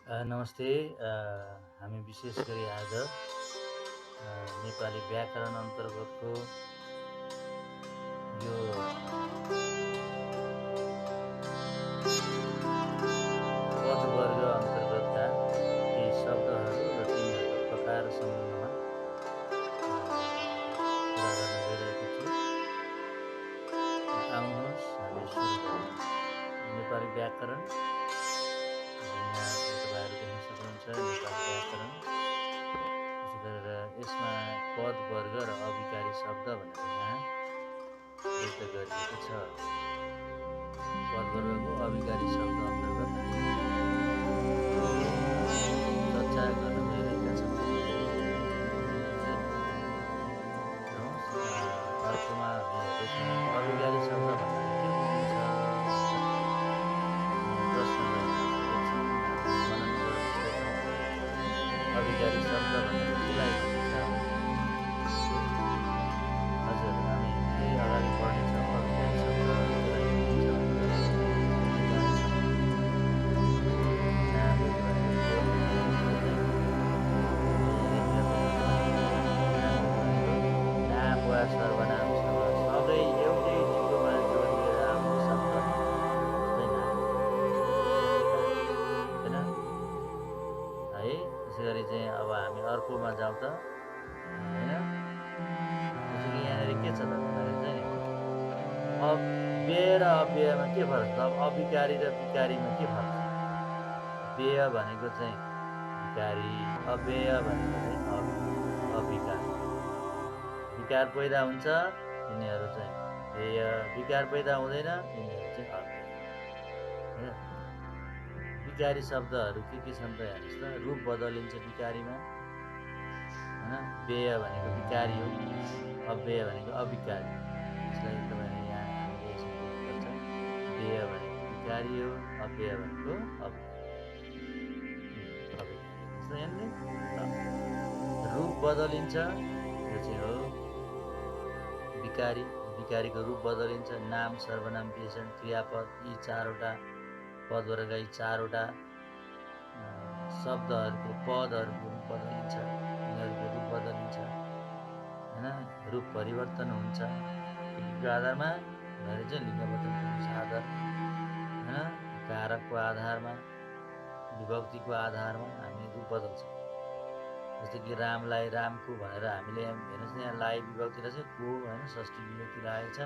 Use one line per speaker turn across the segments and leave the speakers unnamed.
नमस्ते। हामी विशेष गरी आज नेपाली व्याकरण अन्तर्गतको यो पदवर्ग अन्तर्गतका केही शब्दहरू र तिनीहरूका प्रकार सम्बन्धमा कुरा गर्न गइरहेको छु। आउनुहोस् हामी सुरु गरौँ। नेपाली व्याकरण यहाँ तपाईँहरू देख्न सक्नुहुन्छ नेपाली व्याकरण। विशेष गरेर यसमा पदवर्ग र अविकारी शब्द भनेर यहाँ व्यक्त गरिएको छ। पदवर्गको अविकारी शब्द अन्तर्गत चर्चा गर्न गइरहेका छौँ। अर्कोमा हामी हेर्दैछौँ अविकारी शब्द भन्नाले के बुझिन्छ प्रश्न रहेको छ। मनन गरौँ सोधौँ। अविकारी शब्द भन्नाले केलाई बुझिन्छ? हजुर, हामी केही अगाडि बढ्नेछौँ। अविकारी शब्द केलाई बुझिन्छ भनेर जान्छौँ। नाम वा सर्वनामसँग सँगै एउटै लिङ्गमा जोडिएर आउने शब्द हुँदैन है। त्यसै गरी चाहिँ अब हामी अर्कोमा जाउँ त होइन। जस्तो कि यहाँनिर के छ त भन्दाखेरि चाहिँ व्यय र अव्ययमा के फरक छ? अब अविकारी र विकारीमा के फरक छ? व्यय भनेको चाहिँ विकारी, अव्यय भनेको चाहिँ अविकार। विकार पैदा हुन्छ यिनीहरू चाहिँ व्यय, विकार पैदा हुँदैन यिनीहरू चाहिँ अव्यय। विकारी शब्दहरू के छन् त हेर्नुहोस् त। रूप बदलिन्छ विकारीमा होइन। व्यय भनेको विकारी हो, अव्यय भनेको अविकारी। यसलाई तपाईँले यहाँ हामीले यसो बुझ्नुपर्छ। व्यय भनेको विकारी हो, अव्यय भनेको अविकारी। यहाँनिर रूप बदलिन्छ, यो चाहिँ हो विकारी। विकारीको रूप बदलिन्छ। नाम, सर्वनाम, विशेषण, क्रियापद, यी चारवटा पदवर्गका यी चारवटा शब्दहरूको पदहरूको रूप बदलिन्छ, यिनीहरूको रूप बदलिन्छ होइन। रूप परिवर्तन हुन्छ केको आधारमा भन्दाखेरि चाहिँ लिङ्गवचन पुरुष आधार होइन। कारकको आधारमा, विभक्तिको आधारमा हामी रूप बदल्छौँ। जस्तो कि रामलाई रामको भनेर हामीले हेर्नुहोस् न, यहाँ लाई विभक्ति रहेछ, को होइन षष्ठी विभक्ति लागेको छ।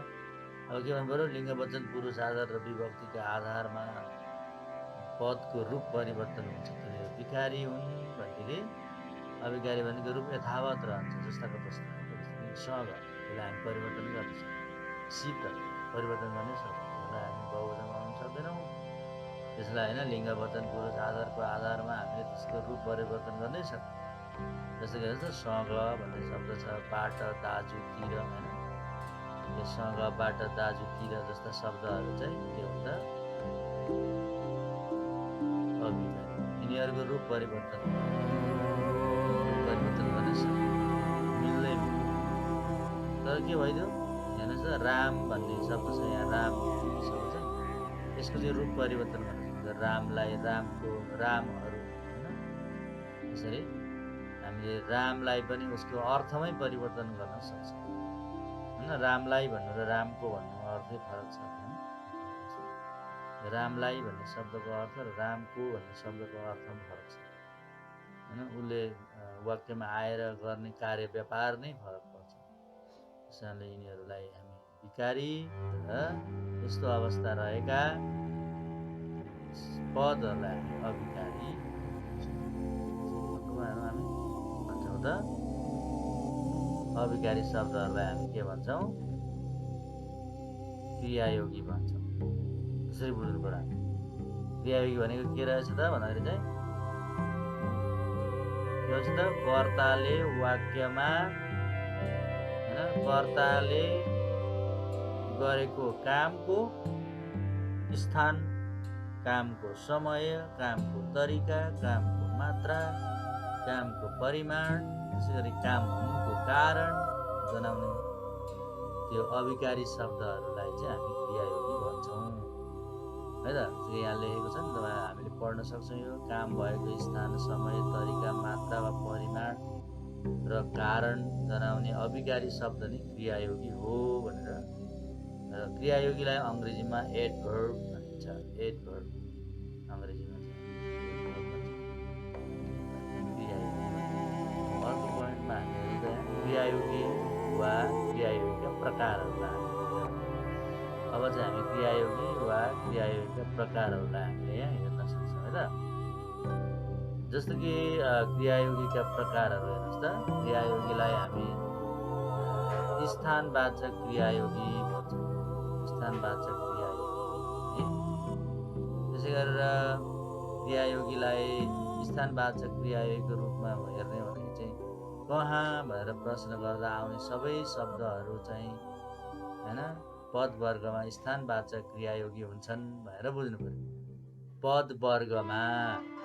अब के भन्नु पऱ्यो? लिङ्गवचन पुरुष आधार र विभक्तिका आधारमा पदको रूप परिवर्तन हुन्छ। किनभने विकारी हुन् भनेदेखि अविकारी भनेको रूप यथावत रहन्छ, जस्ताको तस्ता। सँग त्यसलाई हामी परिवर्तन गर्दैछौँ। सित परिवर्तन गर्नै सक्छौँ, त्यसलाई हामी बहुवचन बनाउन सक्दैनौँ। त्यसलाई होइन लिङ्गवचन पुरुष आधारको आधारमा हामीले त्यसको रूप परिवर्तन गर्नै सक्छौँ। जस्तो कि हेर्नुहोस् न, सँग भन्ने शब्द छ, बाट, दाजुतिर होइन। यो सँग, बाट, दाजुतिर जस्ता शब्दहरू चाहिँ के हुन्छ? अविकारी। यिनीहरूको रूप परिवर्तन गर्न सक्छ, मिल्दै मिल्दैन। तर के भइदियो हेर्नुहोस् न, राम भन्ने शब्द छ यहाँ, राम शब्द छ, यसको चाहिँ रूप परिवर्तन गर्न सक्छ। रामलाई रामको, रामहरू होइन। यसरी हामीले रामलाई पनि उसको अर्थमै परिवर्तन गर्न सक्छौँ होइन। रामलाई भन्नु र रामको भन्नु अर्थै फरक छ होइन। रामलाई भन्ने शब्दको अर्थ र रामको भन्ने शब्दको अर्थमा फरक छ होइन। उसले वाक्यमा आएर गर्ने कार्य व्यापार नै फरक पर्छ। त्यसैले यिनीहरूलाई हामी विकारी र यस्तो अवस्था रहेका पदहरूलाई हामी अविकारी हामी भन्छौँ त। अविकारी शब्दहरूलाई हामी के भन्छौँ? क्रियायोगी भन्छौँ। त्यसरी बुझ्नु पर्यो। क्रियायोगी भनेको के रहेछ त भन्दाखेरि चाहिँ के भन्छ त? कर्ताले वाक्यमा होइन, कर्ताले गरेको कामको स्थान, कामको समय, कामको तरिका, कामको मात्रा, कामको परिमाण, त्यसै गरी काम हुनुको कारण जनाउने त्यो अविकारी शब्दहरूलाई चाहिँ हामी क्रियायोगी भन्छौँ। है त। यहाँ लेखेको छ नि तपाईँ, हामीले पढ्न सक्छौँ। यो काम भएको स्थान, समय, तरिका, मात्रा वा परिमाण र कारण जनाउने अभिकारी शब्द नै क्रियायोगी हो भनेर। र क्रियायोगीलाई अङ्ग्रेजीमा एडभर्ब भनिन्छ। एडभर्ब अङ्ग्रेजीमा चाहिँ क्रियायोगी भन्छ। अर्को पोइन्टमा हामी हेरौँ त, क्रियायोगी वा क्रियायोगीका प्रकारहरूलाई अब चाहिँ हामी क्रियायोगी वा क्रियायोगीका प्रकारहरूलाई हामीले यहाँ हेर्न सक्छौँ है त। जस्तो कि क्रियायोगीका प्रकारहरू हेर्नुहोस् त। क्रियायोगीलाई हामी स्थानवाचक क्रियायोगी भन्छौँ। स्थानवाचक क्रियायोगी है। त्यसै गरेर क्रियायोगीलाई स्थानवाचक क्रियायोगीको रूपमा हेर्ने भनेको चाहिँ कहाँ भनेर प्रश्न गर्दा आउने सबै शब्दहरू चाहिँ हैन पदवर्गमा स्थानवाचक क्रियायोगी हुन्छन् भनेर बुझ्नु पर्यो। पदवर्गमा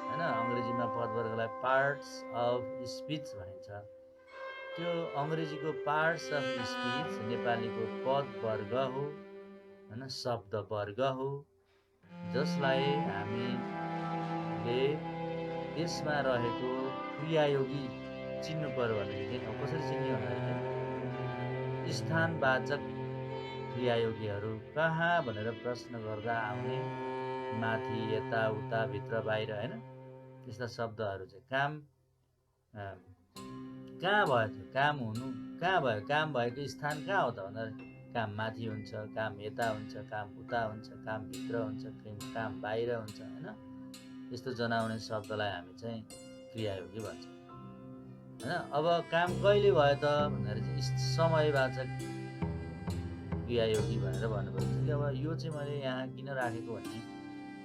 हैन, अङ्ग्रेजीमा पदवर्गलाई पार्ट्स अफ स्पिच भनिन्छ। त्यो अङ्ग्रेजीको पार्ट्स अफ स्पिच नेपालीको पदवर्ग हो हैन, शब्दवर्ग हो, जसलाई हामीले त्यसमा रहेको क्रियायोगी चिन्नु पर्यो भनेदेखि कसरी चिन्ने भन्दाखेरि स्थानवाचक क्रियायोगीहरू कहाँ भनेर प्रश्न गर्दा आउने माथि, यता, उता, भित्र, बाहिर हैन, त्यस्ता शब्दहरू चाहिँ काम कहाँ भयो त्यो काम हुनु, कहाँ भयो, काम भएको स्थान कहाँ हो त भन्दा काम माथि हुन्छ, काम यता हुन्छ, काम उता हुन्छ, काम भित्र हुन्छ, काम बाहिर हुन्छ हैन। यस्तो जनाउने शब्दलाई हामी चाहिँ क्रियायोगी भन्छौँ हैन। अब काम कहिले भयो त भन्दाखेरि चाहिँ समयवाचक क्रियायोगी भनेर भन्नुपर्छ कि अब यो चाहिँ मैले यहाँ किन राखेको भने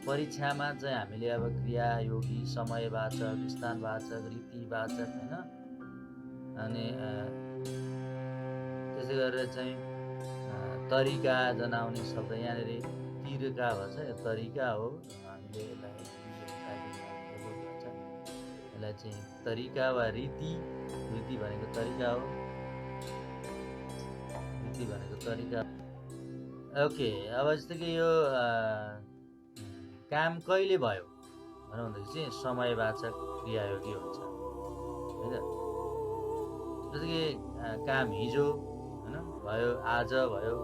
परीक्षामा चाहिँ हामीले अब क्रियायोगी, समयवाचक, स्थानवाचक, रीतिवाचक हैन, अनि त्यसै गरेर चाहिँ तरिका जनाउने शब्द यहाँनिर तिरका भन्छ। यो तरिका हो, हामीले यसलाई चाहिँ तरिका वा रीति, रीति भनेको तरिका हो, रीति भनेको तरिका। ओके, अब जस्तो कि यो काम कहिले भयो भनेर भन्दाखेरि चाहिँ समयवाचक क्रियायोगी हुन्छ है त। जस्तो कि काम हिजो हैन भयो, आज भयो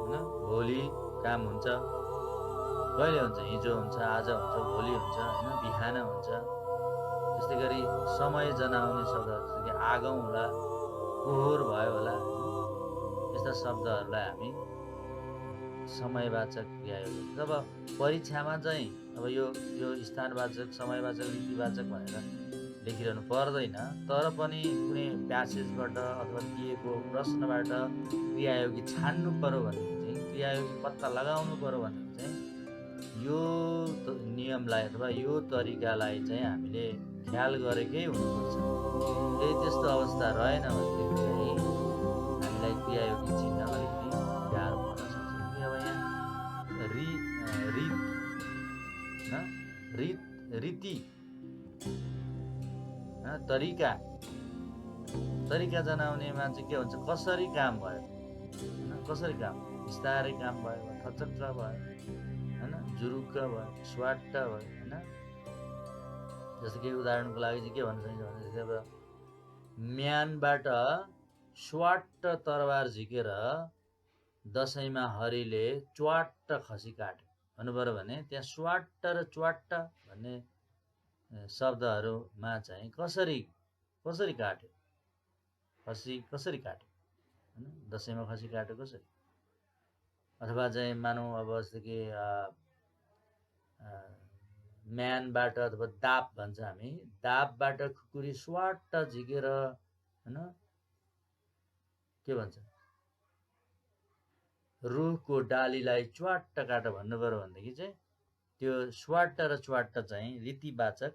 हैन, भोलि काम हुन्छ। कहिले हुन्छ? हिजो हुन्छ, आज हुन्छ, भोलि हुन्छ हैन, बिहान हुन्छ। त्यस्तै गरी समय जनाउने शब्दहरू जस्तो कि आगौँ होला, पोहोर भयो होला, यस्ता शब्दहरूलाई हामी समयवाचक क्रियायोगी। जब परीक्षामा चाहिँ अब यो स्थानवाचक, समयवाचक, रीतिवाचक भनेर लेखिरहनु पर्दैन, तर पनि कुनै प्यासेजबाट अथवा दिएको प्रश्नबाट क्रियायोगी छान्नु पर्यो भने चाहिँ, क्रियायोगी पत्ता लगाउनु पर्यो भने चाहिँ यो नियमलाई अथवा यो तरिकालाई चाहिँ हामीले ख्याल गरेकै हुनुपर्छ। यदि त्यस्तो अवस्था रहेन भनेदेखि चाहिँ हामीलाई क्रियायोगी चिन्न अलिकति गाह्रो पर्न सक्छ। कि अब यहाँ रीति तरिका, तरिका जनाउनेमा चाहिँ के हुन्छ? कसरी काम भयो हैन, कसरी काम, बिस्तारै काम भयो, थचक्क भयो हैन, जुरुक्क भयो, स्वाट्ट भयो हैन। जस्तो कि उदाहरणको लागि चाहिँ के भन्न सकिन्छ भने अब म्यानबाट स्वाट्ट तरबार झिकेर दसैँमा हरिले च्वाट्ट खसी काट्यो भन्नु पर्यो भने त्यहाँ स्वाट्ट र च्वाट्ट भन्ने शब्दहरूमा चाहिँ कसरी काट्यो, खसी कसरी काट्यो हैन, दसैँमा खसी काट्यो कसरी। अथवा चाहिँ मानौँ अब जस्तो कि म्यानबाट अथवा दाप भन्छ हामी, दापबाट खुकुरी स्वाट्ट झिकेर हैन के भन्छ, रुखको डालीलाई च्वाट्ट काट भन्नु पर्यो भनेदेखि चाहिँ त्यो स्वाट्ट र च्वाट्ट चाहिँ रीतिवाचक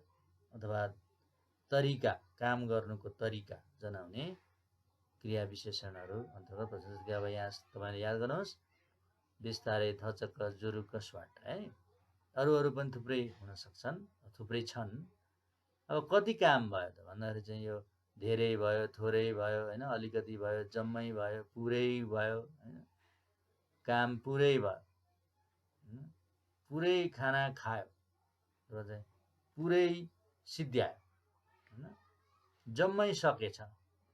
अथवा तरिका, काम गर्नुको तरिका जनाउने क्रिया विशेषणहरू अन्तर्गत पर्छ। जस्तो कि अब यहाँ तपाईँले याद गर्नुहोस्, बिस्तारै, थचक्क, जुरुक्क, स्वाट्ट है। अरू पनि थुप्रै हुन सक्छन्, थुप्रै छन्। अब कति काम भयो त भन्दाखेरि चाहिँ यो धेरै भयो, थोरै भयो हैन, अलिकति भयो, जम्मै भयो, पुरै भयो हैन, काम पुरै भयो, पुरै खाना खायो र चाहिँ पुरै सिद्ध्यायो हैन, जम्मै सकेछ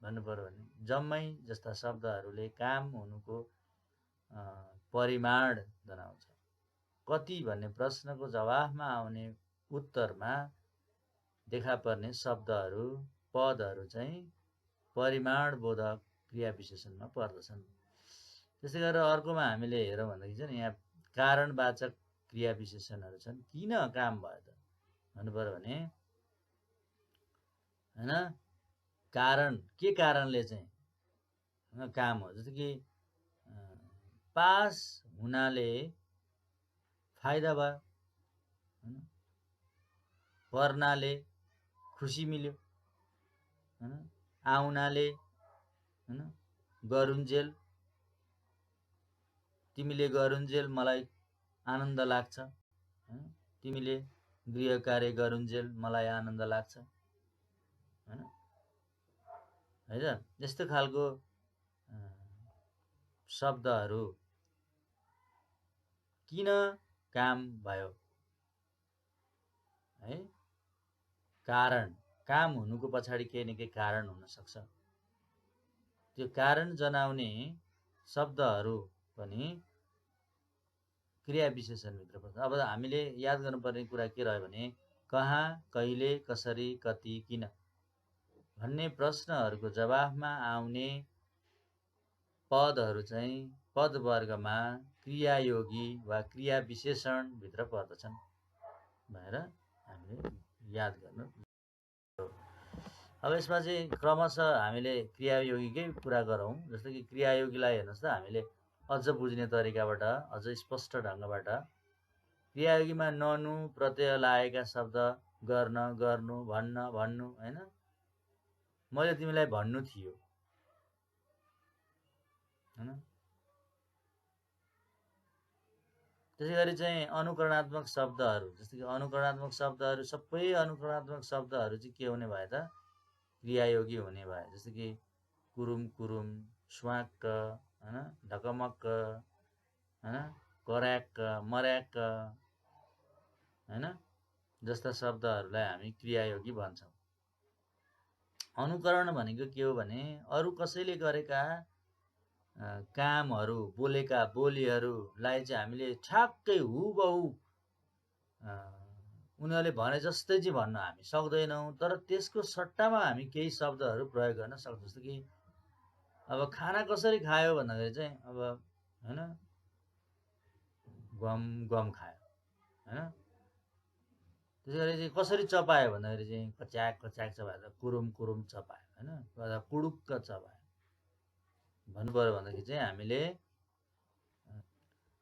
भन्नु पर्यो भने जम्मै जस्ता शब्दहरूले काम हुनुको परिमाण जनाउँछ। कति भन्ने प्रश्नको जवाफमा आउने उत्तरमा देखा पर्ने शब्दहरू पदहरू चाहिँ परिमाणबोधक क्रिया विशेषणमा पर्दछन्। त्यसै गरेर अर्कोमा हामीले हेरौँ भन्दाखेरि चाहिँ यहाँ कारणवाचक क्रिया विशेषणहरू छन्। किन काम भयो त भन्नु पर्यो भने हैन, कारण के कारणले चाहिँ काम हो। जस्तो कि पास हुनाले फाइदा भयो, पर्नाले खुसी मिल्यो, आउनाले गरुन्जेल, तिमीले गरुन्जेल मलाई आनन्द लाग्छ, तिमीले गृह कार्य गरुन्जेल मलाई आनन्द लाग्छ हैन। यस्तो खालको शब्दहरू किन काम भयो है, कारण, काम हुनुको पछाडि केही न केही कारण हुन सक्छ। त्यो कारण जनाउने शब्दहरू पनि क्रिया विशेषणभित्र पर्छ। अब हामीले याद गर्नुपर्ने कुरा के रह्यो भने कहाँ, कहिले, कसरी, कति, किन भन्ने प्रश्नहरूको जवाफमा आउने पदहरू चाहिँ पदवर्गमा क्रियायोगी वा क्रिया विशेषणभित्र पर्दछन् भनेर हामीले याद गर्नु। अब यसमा चाहिँ क्रमशः हामीले क्रियायोगीकै कुरा गरौँ। जस्तो कि क्रियायोगीलाई हेर्नुहोस् त, हामीले अझ बुझ्ने तरिकाबाट, अझ स्पष्ट ढङ्गबाट क्रियायोगीमा ननु प्रत्यय लागेका शब्द गर्न, गर्नु, भन्न, भन्नु हैन, मैले तिमीलाई भन्नु थियो हैन। त्यसै गरी चाहिँ अनुकरणात्मक शब्दहरू, जस्तो कि अनुकरणात्मक शब्दहरू, सबै अनुकरणात्मक शब्दहरू चाहिँ के हुने भए त क्रियायोगी हुने भए। जस्तो कि कुरुम कुरुम, स्वाक्क हैन, ढकमक्क हैन, कराक्क, मर्याक्क हैन जस्ता शब्दहरूलाई हामी क्रियायोगी भन्छौँ। अनुकरण भनेको के हो भने अरू कसैले गरेका कामहरू, बोलेका बोलीहरूलाई चाहिँ हामीले ठ्याक्कै हुबहु उनीहरूले भने जस्तै चाहिँ भन्न हामी सक्दैनौँ, तर त्यसको सट्टामा हामी केही शब्दहरू प्रयोग गर्न सक्छौँ। जस्तो कि अब खाना कसरी खायो भन्दाखेरि चाहिँ अब हैन, गम गम खायो हैन। त्यसै गरी चाहिँ कसरी चपायो भन्दाखेरि चाहिँ कच्याक कच्याक चपायो, कुरुम कुरुम चपायो हैन, अथवा कुडुक्क चपायो भन्नु पर्यो भन्दाखेरि चाहिँ हामीले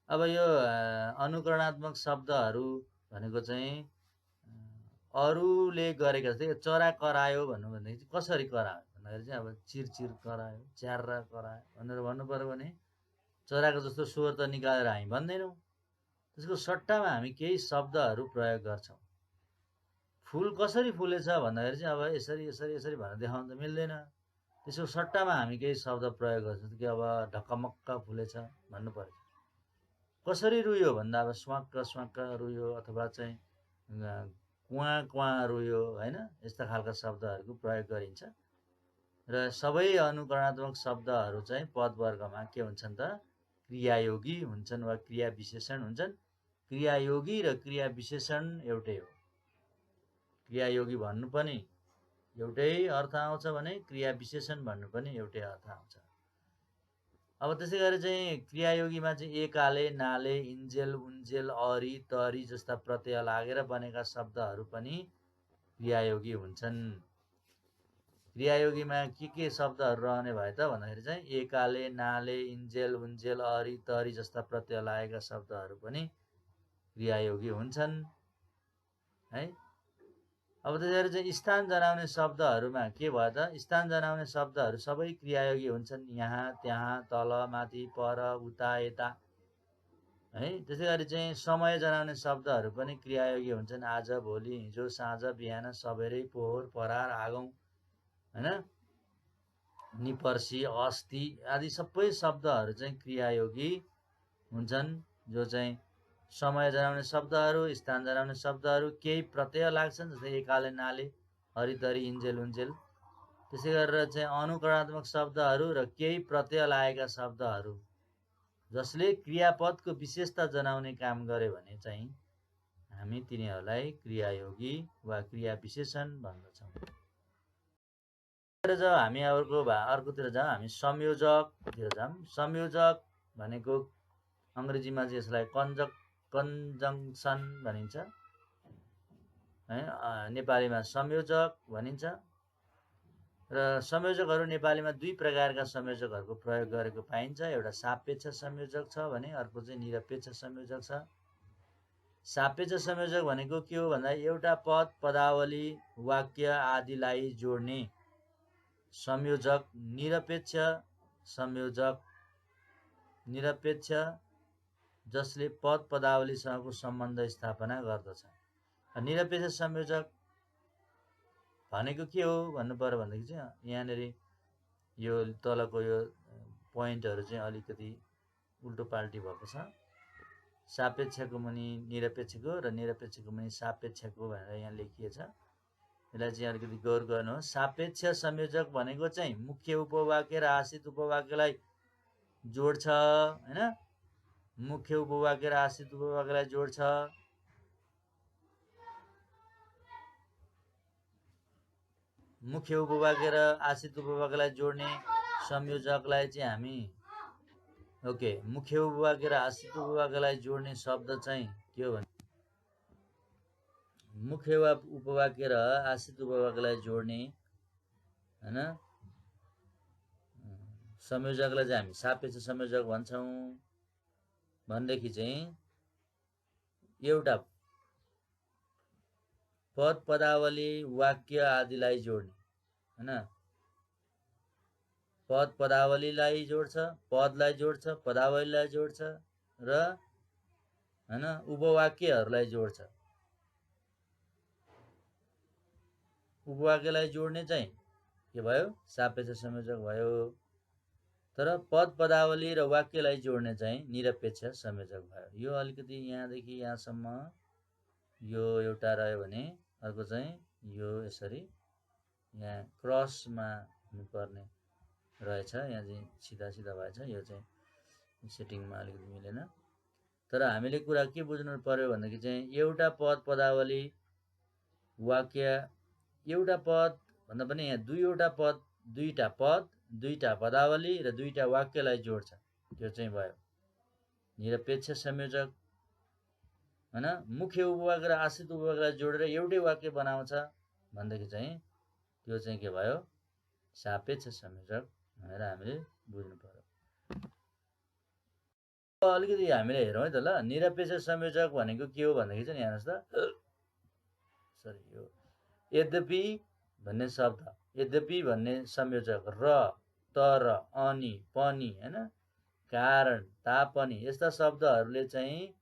अब यो अनुकरणात्मक शब्दहरू भनेको चाहिँ अरूले गरेका जस्तै चरा करायो भन्नु भन्दाखेरि चाहिँ कसरी करायो भन्दाखेरि चाहिँ अब चिरचिर करायो, च्यार्रा करायो भनेर भन्नु पर्यो भने चराको जस्तो स्वर त निकालेर हामी भन्दैनौँ। त्यसको सट्टामा हामी केही शब्दहरू प्रयोग गर्छौँ। फुल कसरी फुलेछ भन्दाखेरि चाहिँ अब यसरी यसरी यसरी भनेर देखाउन त मिल्दैन। त्यसको सट्टामा हामी केही शब्द प्रयोग गर्छौँ कि अब ढकमक्क फुलेछ भन्नु पर्यो। कसरी रुयो भन्दा अब स्वाक्क स्वाक्क रुयो, अथवा चाहिँ कुवा कुवा रुयो हैन, यस्ता खालका शब्दहरूको प्रयोग गरिन्छ। र सबै अनुकरणात्मक शब्दहरू चाहिँ पदवर्गमा के हुन्छन् त क्रियायोगी हुन्छन् वा क्रिया विशेषण हुन्छन्। क्रियायोगी र क्रिया विशेषण एउटै हो। क्रियायोगी भन्नु पनि एउटै अर्थ आउँछ भने क्रिया विशेषण भन्नु पनि एउटै अर्थ आउँछ। अब त्यसै गरी चाहिँ क्रियायोगीमा चाहिँ एकाले, नाले, इन्जेल, उन्जेल, अरी, तरी जस्ता प्रत्यय लागेर बनेका शब्दहरू पनि क्रियायोगी हुन्छन्। क्रियायोगीमा के शब्दहरू रहने भए त भन्दाखेरि चाहिँ एकाले, नाले, इन्जेल, उन्जेल, अरी, तरी जस्ता प्रत्यय लागेका शब्दहरू पनि क्रियायोगी हुन्छन् है। अब त्यसै गरी चाहिँ स्थान जनाउने शब्दहरूमा के भयो त, स्थान जनाउने शब्दहरू सबै क्रियायोगी हुन्छन्। यहाँ, त्यहाँ, तल, माथि, पर, उता, यता है। त्यसै गरी चाहिँ समय जनाउने शब्दहरू पनि क्रियायोगी हुन्छन्। आज, भोलि, हिजो, साँझ, बिहान, सबेरै, पोहोर, परार, आगौँ हैन, निपर्सी, अस्ति आदि सबै शब्दहरू चाहिँ क्रियायोगी हुन्छन्, जो चाहिँ समय जनाउने शब्दहरू, स्थान जनाउने शब्दहरू केही प्रत्यय लाग्छन्, जस्तै एकाले नाले, हरितरी इन्जेल उन्जेल। त्यसै गरेर चाहिँ अनुकरणात्मक शब्दहरू र केही प्रत्यय लागेका शब्दहरू जसले क्रियापदको विशेषता जनाउने काम गरे भने चाहिँ हामी तिनीहरूलाई क्रियायोगी वा क्रिया विशेषण भन्दछौँ। जब हामी अर्कोतिर जाउँ, हामी संयोजकतिर जाउँ। संयोजक भनेको अङ्ग्रेजीमा चाहिँ यसलाई कन्जङ्सन भनिन्छ है, नेपालीमा संयोजक भनिन्छ। र संयोजकहरू नेपालीमा दुई प्रकारका संयोजकहरूको प्रयोग गरेको पाइन्छ। एउटा सापेक्ष संयोजक छ भने अर्को चाहिँ निरपेक्ष संयोजक छ। सापेक्ष संयोजक भनेको के हो भन्दा एउटा पद, पदावली, वाक्य आदिलाई जोड्ने संयोजक निरपेक्ष संयोजक। निरपेक्ष जसले पद पदावलीसँगको सम्बन्ध स्थापना गर्दछ। निरपेक्ष संयोजक भनेको के हो भन्नु पर्यो भनेदेखि चाहिँ यहाँनिर यो तलको यो पोइन्टहरू चाहिँ अलिकति उल्टो पाल्टी भएको छ। सापेक्षको मुनि निरपेक्षको र निरपेक्षको मुनि सापेक्षको भनेर यहाँ लेखिएछ। यसलाई चाहिँ अलिकति गौर गर्नुहोस्। सापेक्ष संयोजक भनेको चाहिँ मुख्य उपवाक्य र आश्रित उपवाक्यलाई जोड्छ हैन। मुख्य उपवाक्य र आश्रित उपवाक्यलाई जोड्छ। मुख्य उपवाक्य र आश्रित उपवाक्यलाई जोड्ने संयोजकलाई चाहिँ हामी मुख्य उपवाक्य र आश्रित उपवाक्यलाई जोड्ने शब्द चाहिँ के हो भने मुख्य उपवाक्य र आश्रित उपवाक्यलाई जोड्ने हैन संयोजकलाई चाहिँ हामी सापेक्ष संयोजक भन्छौँ। भनेदेखि चाहिँ एउटा पद, पदावली, वाक्य आदिलाई जोड्ने हैन। पद पदावलीलाई जोड्छ, पदलाई जोड्छ, पदावलीलाई जोड्छ र हैन उपवाक्यहरूलाई जोड्छ। उपवाक्यलाई जोड्ने चाहिँ के भयो? सापेक्ष संयोजक भयो। तर पद पदावली र वाक्यलाई जोड्ने चाहिँ निरपेक्ष संयोजक भयो। यो अलिकति यहाँदेखि यहाँसम्म यो एउटा रह्यो भने अर्को चाहिँ यो यसरी यहाँ क्रसमा हुनुपर्ने रहेछ। यहाँ चाहिँ सिधा सिधा भएछ। यो चाहिँ सेटिङमा अलिकति मिलेन। तर हामीले कुरा के बुझ्नु पर्यो भनेदेखि चाहिँ एउटा पद पदावली वाक्य, एउटा पद भन्दा पनि यहाँ दुईवटा पद, दुईटा पद, दुईटा पदावली र दुईटा वाक्यलाई जोड्छ। त्यो चाहिँ भयो निरपेक्ष संयोजक हैन। मुख्य उपवाक्य र आश्रित उपवाक्यलाई जोडेर एउटै वाक्य बनाउँछ भनेदेखि चाहिँ त्यो चाहिँ के भयो? सापेक्ष संयोजक भनेर हामीले बुझ्नु पर्यो। अलिकति हामीले हेरौँ है त ल। निरपेक्ष संयोजक भनेको के हो भनेदेखि चाहिँ हेर्नुहोस् त, सरी यो यद्यपि भन्ने शब्द, यद्यपि भन्ने संयोजक, र, तर, अनि, पनि हैन, कारण, तापनि यस्ता शब्दहरूले चाहिँ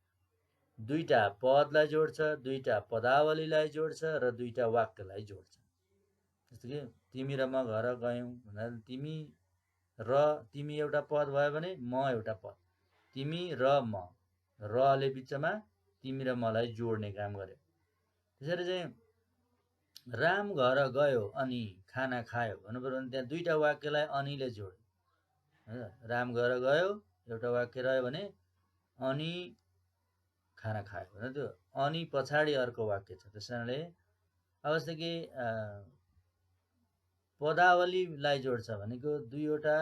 दुईटा पदलाई जोड्छ, दुईटा पदावलीलाई जोड्छ र दुईटा वाक्यलाई जोड्छ। जस्तो कि तिमी र म घर गयौँ भन्दा तिमी एउटा पद भयो भने म एउटा पद, तिमी र म, रले बिचमा तिमी र मलाई जोड्ने काम गर्यो। त्यसरी चाहिँ राम घर गयो अनि खाना खायो भन्नुपर्यो भने त्यहाँ दुईटा वाक्यलाई अनिले जोड्यो। राम घर गयो एउटा वाक्य रह्यो भने अनि खाना खायो भने त्यो अनि पछाडि अर्को वाक्य छ। त्यस कारणले अब जस्तै कि पदावलीलाई जोड्छ भनेको दुईवटा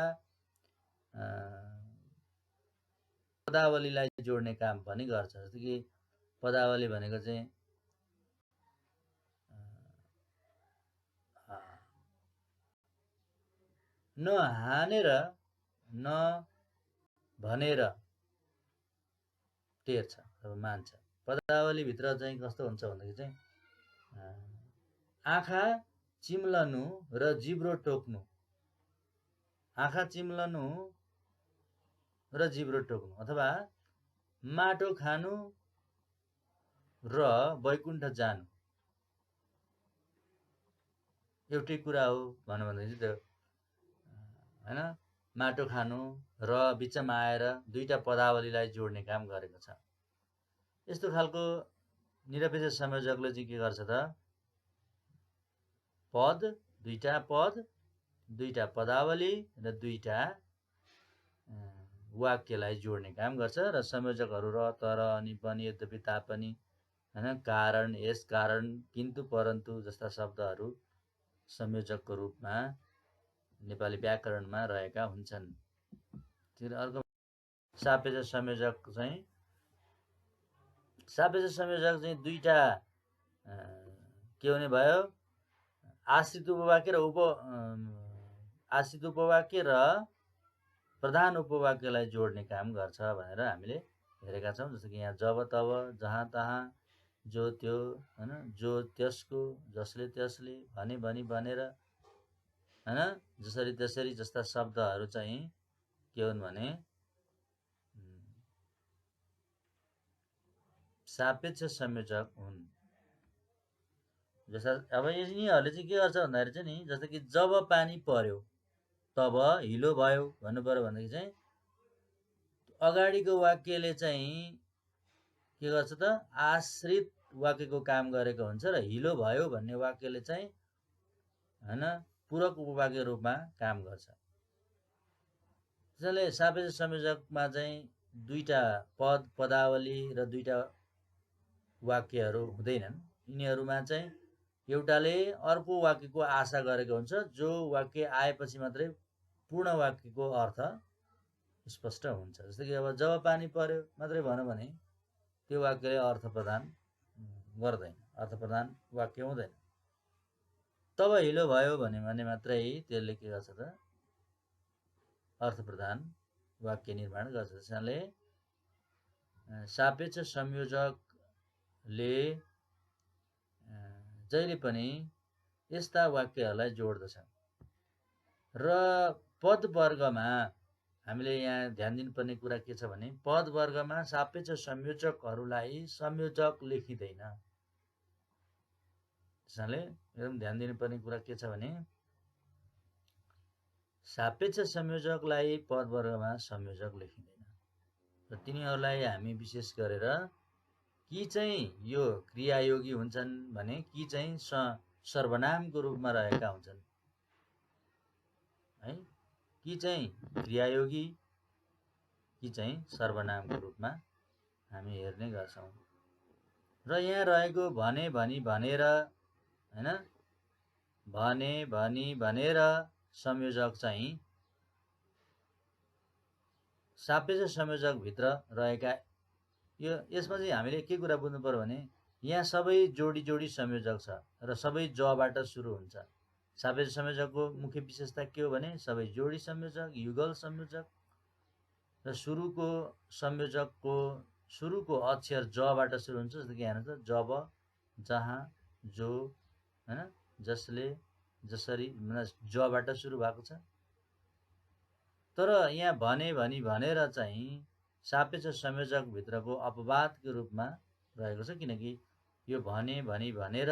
पदावलीलाई जोड्ने काम पनि गर्छ। जस्तो कि पदावली भनेको चाहिँ नहानेर नभनेर टेर्छ अब मान्छ। पदावलीभित्र चाहिँ कस्तो हुन्छ भन्दाखेरि चाहिँ आँखा चिम्लनु र जिब्रो टोक्नु, आँखा चिम्लनु र जिब्रो टोक्नु, अथवा माटो खानु र वैकुण्ठ जानु एउटै कुरा हो भन्नु भन्दाखेरि त्यो हैन। माटो खानु र बिचमा आएर दुईटा पदावलीलाई जोड्ने काम गरेको छ। यस्तो खालको निरपेक्ष संयोजकले चाहिँ के गर्छ त पद, दुईटा पदावली र दुईटा वाक्यलाई जोड्ने काम गर्छ र संयोजकहरू र तर अनि पनि यद्यपि तापनि हैन कारण यस कारण किन्तु परन्तु जस्ता शब्दहरू संयोजकको रूपमा नेपाली व्याकरणमा रहेका हुन्छन्। फेरि अर्को सापेक्ष संयोजक चाहिँ दुईटा के हुने भयो आश्रित उपवाक्य र प्रधान उपवाक्यलाई जोड्ने काम गर्छ भनेर हामीले हेरेका छौँ। जस्तो कि यहाँ जब तब जहाँ तहाँ जो त्यो हैन जो त्यसको जसले त्यसले भने भनी भनेर हैन जसरी त्यसरी जस्ता शब्दहरू चाहिँ के हुन् भने सापेक्ष संयोजक हुन्। जस्ता अब यिनीहरूले चाहिँ के गर्छ भन्दाखेरि चाहिँ नि जस्तो कि जब पानी पर्यो तब हिलो भयो भन्नु पर्यो भनेदेखि चाहिँ अगाडिको वाक्यले चाहिँ के गर्छ त आश्रित वाक्यको काम गरेको हुन्छ र हिलो भयो भन्ने वाक्यले चाहिँ हैन पूरक उपवाक्य रूपमा काम गर्छ। त्यसैले सापेक्ष संयोजकमा चाहिँ दुईटा पद पदावली र दुईटा वाक्यहरू हुँदैनन्। यिनीहरूमा चाहिँ एउटाले अर्को वाक्यको आशा गरेको हुन्छ, जो वाक्य आएपछि मात्रै पूर्ण वाक्यको अर्थ स्पष्ट हुन्छ। जस्तो कि अब जब पानी पर्यो मात्रै भन्यो भने त्यो वाक्यले अर्थ प्रदान गर्दैन, अर्थ प्रदान वाक्य हुँदैन। तब हिलो भयो भने मात्रै त्यसले के गर्छ त अर्थ प्रदान वाक्य निर्माण गर्छ। त्यसैले सापेक्ष संयोजकले जहिले पनि यस्ता वाक्यहरूलाई जोड्दछ र पद वर्गमा हामीले यहाँ ध्यान दिनुपर्ने कुरा के छ भने पद वर्गमा सापेक्ष संयोजकहरूलाई संयोजक लेखिँदैन। त्यसैले एकदम ध्यान दिनुपर्ने कुरा के छ भने सापेक्ष संयोजकलाई पद वर्गमा संयोजक लेखिँदैन र तिनीहरूलाई हामी विशेष गरेर कि चाहिँ यो क्रियायोगी हुन्छन् भने कि चाहिँ सर्वनामको रूपमा रहेका हुन्छन् है, कि चाहिँ क्रियायोगी कि चाहिँ सर्वनामको रूपमा हामी हेर्ने गर्छौँ। र यहाँ रहेको भने भनी भनेर हैन भने भनी भनेर संयोजक चाहिँ सापेक्ष संयोजकभित्र रहेका यसमा चाहिँ हामीले के कुरा बुझ्नु पर्यो भने यहाँ सबै जोडी जोडी संयोजक छ र सबै जबाट सुरु हुन्छ। सापेक्ष संयोजकको मुख्य विशेषता के हो भने सबै जोडी संयोजक, युगल संयोजक र सुरुको संयोजकको सुरुको अक्षर जबाट सुरु हुन्छ। जस्तो कि यहाँ त जब, जहाँ, जो हैन जसले जसरी जबाट सुरु भएको छ। तर यहाँ भने भनी भनेर चाहिँ सापेक्ष संयोजक भित्रको अपवादको रूपमा रहेको छ, किनकि यो भने भनी भनेर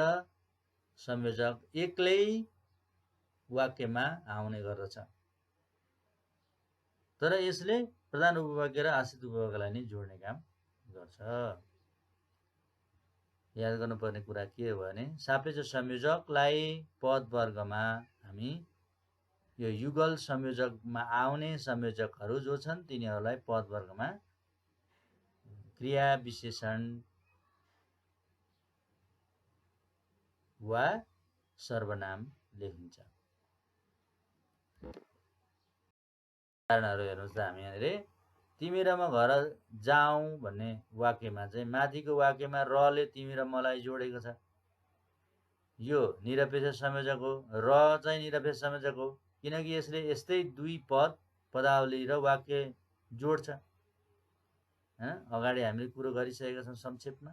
संयोजक एक्लै वाक्यमा आउने गर्दछ। तर यसले प्रधान उपवाक्य र आश्रित उपवाक्यलाई नै जोड्ने काम गर्छ। याद गर्नुपर्ने कुरा के हो भने सापेक्ष संयोजकलाई पद वर्गमा हामी यो युगल संयोजकमा आउने संयोजकहरू जो छन् तिनीहरूलाई पद वर्गमा क्रिया विशेषण वा सर्वनाम लेखिन्छ। उदाहरणहरू हेर्नुहोस् त हामी यहाँनिर तिमी र म घर जाउँ भन्ने वाक्यमा चाहिँ माथिको वाक्यमा रले तिमी र मलाई जोडेको छ। यो निरपेक्ष संयोजक हो, र चाहिँ निरपेक्ष संयोजक हो किनकि यसले यस्तै दुई पद पदावली र वाक्य जोड्छ। अगाडि हामीले कुरो गरिसकेका छौँ संक्षेपमा।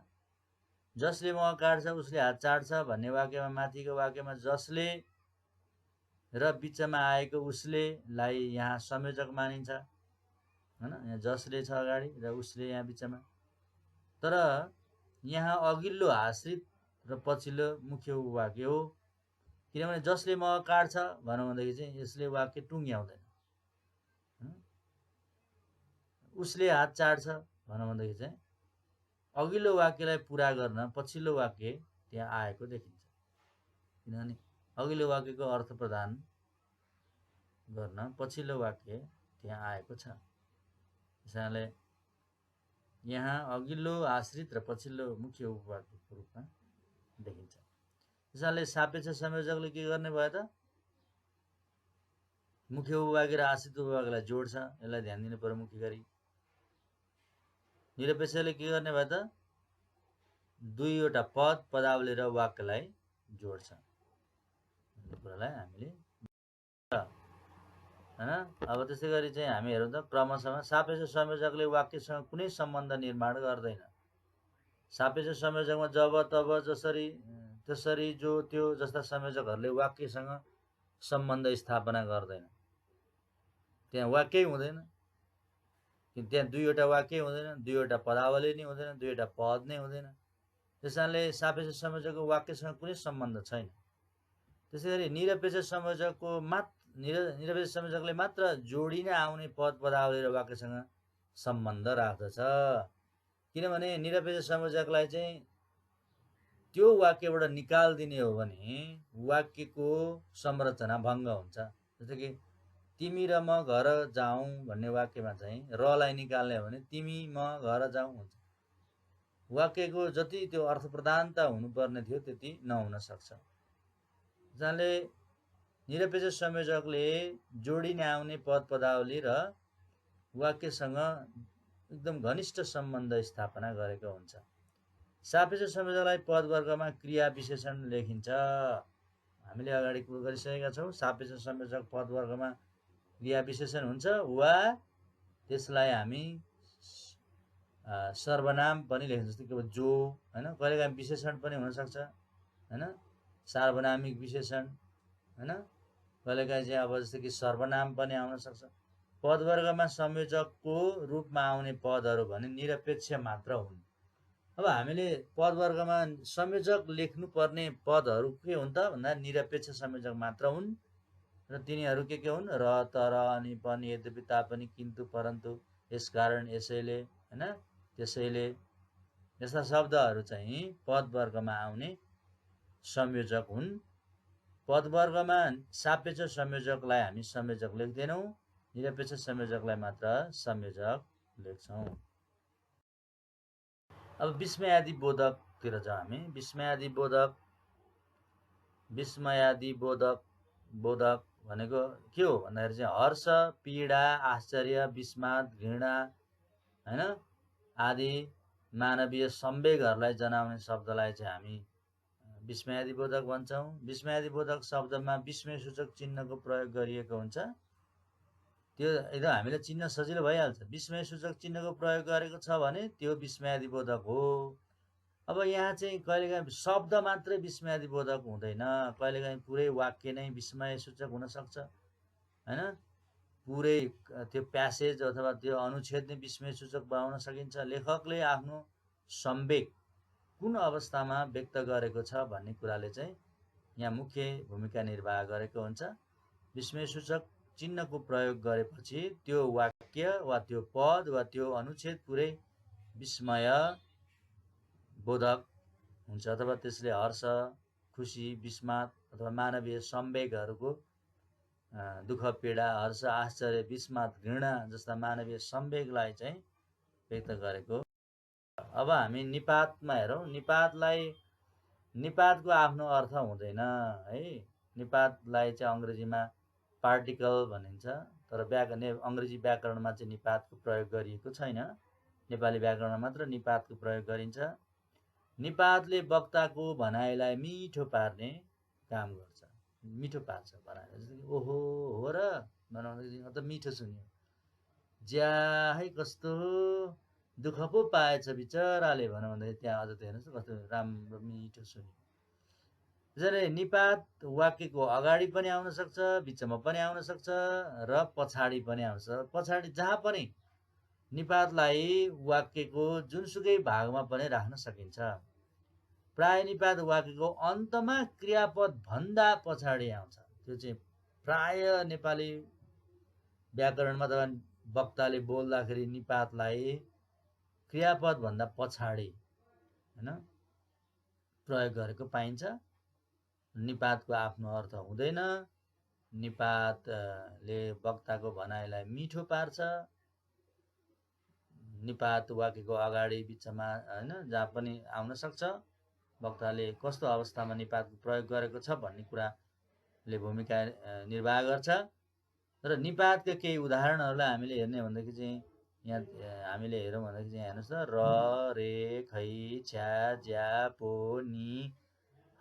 जसले मह काट्छ उसले हात चाट्छ भन्ने वाक्यमा माथिको वाक्यमा जसले र बिचमा आएको उसलेलाई यहाँ संयोजक मानिन्छ हैन। यहाँ जसले छ अगाडि र उसले यहाँ बिचमा। तर यहाँ अघिल्लो आश्रित र पछिल्लो मुख्य वाक्य हो, किनभने जसले मह काट्छ भनौँ भनेदेखि चाहिँ यसले वाक्य टुङ्ग्याउँदैन। उसले हात चाट्छ भनौँ भनेदेखि चाहिँ अघिल्लो वाक्यलाई पूरा गर्न पछिल्लो वाक्य त्यहाँ आएको देखिन्छ। किनभने अघिल्लो वाक्यको अर्थ प्रदान गर्न पछिल्लो वाक्य त्यहाँ आएको छ। त्यसैले यहाँ अघिल्लो आश्रित र पछिल्लो मुख्य उपवाक्यको रूपमा देखिन्छ। त्यसैले सापेक्ष संयोजकले के गर्ने भयो त? मुख्य उपवाक्य र आश्रित उपवाक्यलाई जोड्छ। यसलाई ध्यान दिनु पर्यो मुख्य गरी। निरपेक्षले के गर्ने भयो त? दुईवटा पद, पदावली र वाक्यलाई जोड्छ। यो कुरालाई हामीले हैन। अब त्यसै गरी चाहिँ हामी हेरौँ त क्रमशः सापेक्ष संयोजकले वाक्यसँग कुनै सम्बन्ध निर्माण गर्दैन। सापेक्ष संयोजकमा जब, तब, जसरी, त्यसरी, जो, त्यो जस्ता संयोजकहरूले वाक्यसँग सम्बन्ध स्थापना गर्दैन। त्यहाँ वाक्यै हुँदैन। त्यहाँ दुईवटा वाक्य हुँदैन, दुईवटा पदावली नै हुँदैन, दुईवटा पद नै हुँदैन। त्यसैले सापेक्ष संयोजकको वाक्यसँग कुनै सम्बन्ध छैन। त्यसैगरी निरपेक्ष संयोजकले मात्र जोडिन आउने पद, पदावली र वाक्यसँग सम्बन्ध राख्दछ। किनभने निरपेक्ष संयोजकलाई चाहिँ त्यो वाक्यबाट निकाल्दिने हो भने वाक्यको संरचना भङ्ग हुन्छ। जस्तै कि तिमी र म घर जाउँ भन्ने वाक्यमा चाहिँ रलाई निकाल्ने हो भने तिमी म घर जाउँ हुन्छ। वाक्यको जति त्यो अर्थ प्रधानता हुनुपर्ने थियो त्यति नहुन सक्छ। जसले निरपेक्ष संयोजकले जोडिन आउने पद, पदावली र वाक्यसँग एकदम घनिष्ठ सम्बन्ध स्थापना गरेको हुन्छ। सापेक्ष संयोजकलाई पदवर्गमा क्रिया विशेषण लेखिन्छ। हामीले अगाडि कुरा गरिसकेका छौँ। सापेक्ष संयोजक पदवर्गमा क्रिया विशेषण हुन्छ वा त्यसलाई हामी सर्वनाम पनि लेख्छौँ। जस्तै कि जो हैन, कहिलेकाहीँ विशेषण पनि हुन सक्छ हैन, सार्वनामिक विशेषण हैन, कहिलेकाहीँ चाहिँ अब जस्तै कि सर्वनाम पनि आउन सक्छ। पदवर्गमा संयोजकको रूपमा आउने पदहरू भने निरपेक्ष मात्र हुन्। अब हामीले पदवर्गमा संयोजक लेख्नुपर्ने पदहरू के हुन् त भन्दा निरपेक्ष संयोजक मात्र हुन्। र तिनीहरू के हुन्? र, तर, अनि, पनि, यद्यपि, तापनि, किन्तु, परन्तु, यसकारण, यसैले हैन, त्यसैले यस्ता शब्दहरू चाहिँ पदवर्गमा आउने संयोजक हुन्। पदवर्गमा सापेक्ष संयोजकलाई हामी संयोजक लेख्दैनौँ, निरपेक्ष संयोजकलाई मात्र संयोजक लेख्छौँ। अब विस्मयादि बोधकतिर जाउँ हामी। विस्मयादि बोधक भनेको के हो भन्दाखेरि चाहिँ हर्ष, पीडा, आश्चर्य, विस्मात, घृणा हैन आदि मानवीय संवेगहरूलाई जनाउने शब्दलाई चाहिँ हामी विस्मयादि बोधक भन्छौँ। विस्मयादि बोधक शब्दमा विस्मय सूचक चिन्हको प्रयोग गरिएको हुन्छ। त्यो एकदम हामीले चिन्न सजिलो भइहाल्छ। विस्मय सूचक चिन्हको प्रयोग गरेको छ भने त्यो विस्मयादि बोधक हो। अब यहाँ चाहिँ कहिलेकाहीँ शब्द मात्रै विस्मयादि बोधक हुँदैन, कहिलेकाहीँ पुरै वाक्य नै विस्मय सूचक हुन सक्छ हैन। पुरै त्यो प्यासेज अथवा त्यो अनुच्छेद नै विस्मय सूचक बनाउन सकिन्छ। लेखकले आफ्नो संवेग कुन अवस्थामा व्यक्त गरेको छ भन्ने कुराले चाहिँ यहाँ मुख्य भूमिका निर्वाह गरेको हुन्छ। विस्मय सूचक चिन्हको प्रयोग गरेपछि त्यो वाक्य वा त्यो पद वा त्यो अनुच्छेद पुरै विस्मय बोधक हुन्छ अथवा त्यसले हर्ष, खुसी, विस्मात अथवा मानवीय संवेगहरूको दुःख, पीडा, हर्ष, आश्चर्य, विस्मात, घृणा जस्ता मानवीय संवेगलाई चाहिँ व्यक्त गरेको। अब हामी निपातमा हेरौँ। निपातको आफ्नो अर्थ हुँदैन है। निपातलाई चाहिँ अङ्ग्रेजीमा पार्टिकल भनिन्छ, तर अङ्ग्रेजी व्याकरणमा चाहिँ निपातको प्रयोग गरिएको छैन। नेपाली व्याकरणमा मात्र निपातको प्रयोग गरिन्छ। निपातले वक्ताको भनाइलाई मिठो पार्ने काम गर्छ, मिठो पार्छ भनाइ। जस्तै ओहो हो र बनाउँदाखेरि त मिठो सुन्यो, ज्या है कस्तो दुःख पो पाएछ बिचराले बनाउँदै, त्यहाँ अझ त हेर्नुहोस् कस्तो राम्रो मिठो सुन्यो। त्यसैले निपात वाक्यको अगाडि पनि आउन सक्छ, बिचमा पनि आउन सक्छ र पछाडि पनि आउन सक्छ। पछाडि जहाँ पनि निपातलाई वाक्यको जुनसुकै भागमा पनि राख्न सकिन्छ। प्राय निपात वाक्यको अन्तमा क्रियापद भन्दा पछाडि आउँछ। त्यो चाहिँ प्राय नेपाली व्याकरणमा त वक्ताले बोल्दाखेरि निपातलाई क्रियापद भन्दा पछाडि हैन प्रयोग गरेको पाइन्छ। निपातको आफ्नो अर्थ हुँदैन। निपातले वक्ताको भनाइलाई मिठो पार्छ। निपात वाक्यको अगाडि बिचमा हैन जहाँ पनि आउन सक्छ। वक्ताले कस्तो अवस्थामा निपातको प्रयोग गरेको छ भन्ने कुराले भूमिका निर्वाह गर्छ। र निपातका केही उदाहरणहरूलाई हामीले हेर्ने भनेदेखि चाहिँ यहाँ हामीले हेरौँ भनेदेखि चाहिँ हेर्नुहोस् त र, रे, खै, छ्या, ज्या, पो, नि,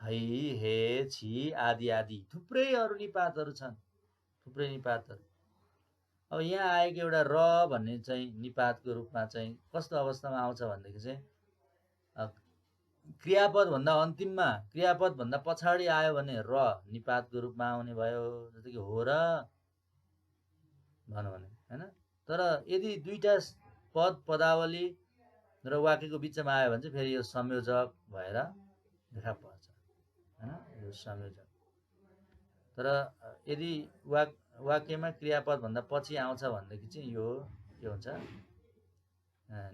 है, हे, छि आदि आदि थुप्रै अरू निपातहरू छन्। थुप्रै निपातहरू। अब यहाँ आएको एउटा र भन्ने चाहिँ निपातको रूपमा चाहिँ कस्तो अवस्थामा आउँछ भनेदेखि चाहिँ क्रियापदभन्दा अन्तिममा क्रियापदभन्दा पछाडि आयो भने र निपातको रूपमा आउने भयो। जस्तो कि हो र भनौँ भने हैन। तर यदि दुईटा पद पदावली र वाक्यको बिचमा आयो भने चाहिँ फेरि यो संयोजक भएर देखा पर्छ हैन। यो संयोजक। तर यदि वाक्यमा क्रियापदभन्दा पछि आउँछ भनेदेखि चाहिँ यो के हुन्छ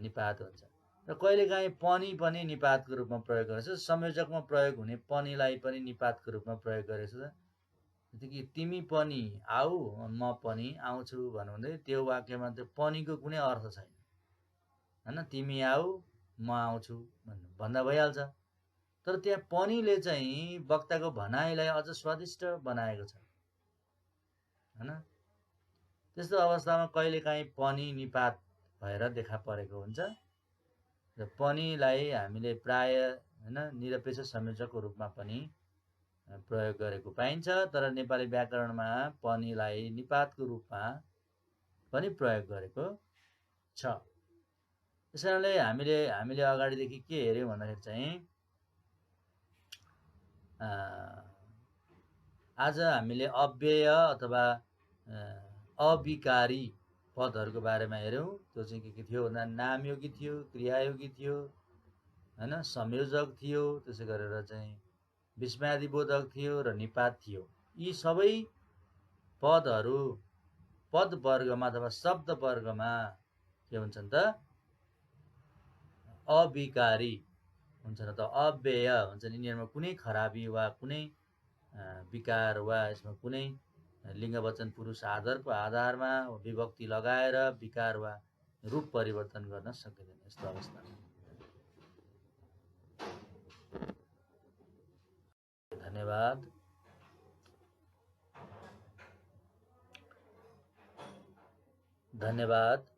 निपात हुन्छ। र कहिलेकाहीँ पनि निपातको रूपमा प्रयोग गरेको छ। संयोजकमा प्रयोग हुने पनिलाई पनि निपातको रूपमा प्रयोग गरेको छ। जस्तो कि तिमी पनि आऊ म पनि आउँछु भन्नुहुँदै त्यो वाक्यमा त्यो पनिको कुनै अर्थ छैन हैन। तिमी आऊ म आउँछु भन्दा भइहाल्छ। तर त्यहाँ पनिले चाहिँ वक्ताको भनाइलाई अझ स्वादिष्ट बनाएको छ हैन। त्यस्तो अवस्थामा कहिलेकाहीँ पनि निपात भएर देखा परेको हुन्छ। र पनिलाई हामीले प्राय हैन निरपेक्ष संयोजकको रूपमा पनि प्रयोग गरेको पाइन्छ। तर नेपाली व्याकरणमा पनिलाई निपातको रूपमा पनि प्रयोग गरेको छ। त्यसैले हामीले अगाडिदेखि के हेर्यौँ भन्दाखेरि चाहिँ आज हामीले अव्यय अथवा अविकारी पदहरूको बारेमा हेर्यौँ। त्यो चाहिँ के थियो भन्दा नामयोगी थियो, क्रियायोगी थियो हैन, संयोजक थियो, त्यसै गरेर चाहिँ विस्मयादिबोधक थियो र निपात थियो। यी सबै पदहरू पद वर्गमा अथवा शब्द वर्गमा के हुन्छन् त अविकारी हुन्छन् त अव्यय हुन्छन्। यिनीहरूमा कुनै खराबी वा कुनै विकार वा यसमा कुनै लिङ्ग वचन पुरुष आधारको आधारमा विभक्ति लगाएर विकार वा रूप परिवर्तन गर्न सकिँदैन यस्तो अवस्थामा। धन्यवाद। धन्यवाद।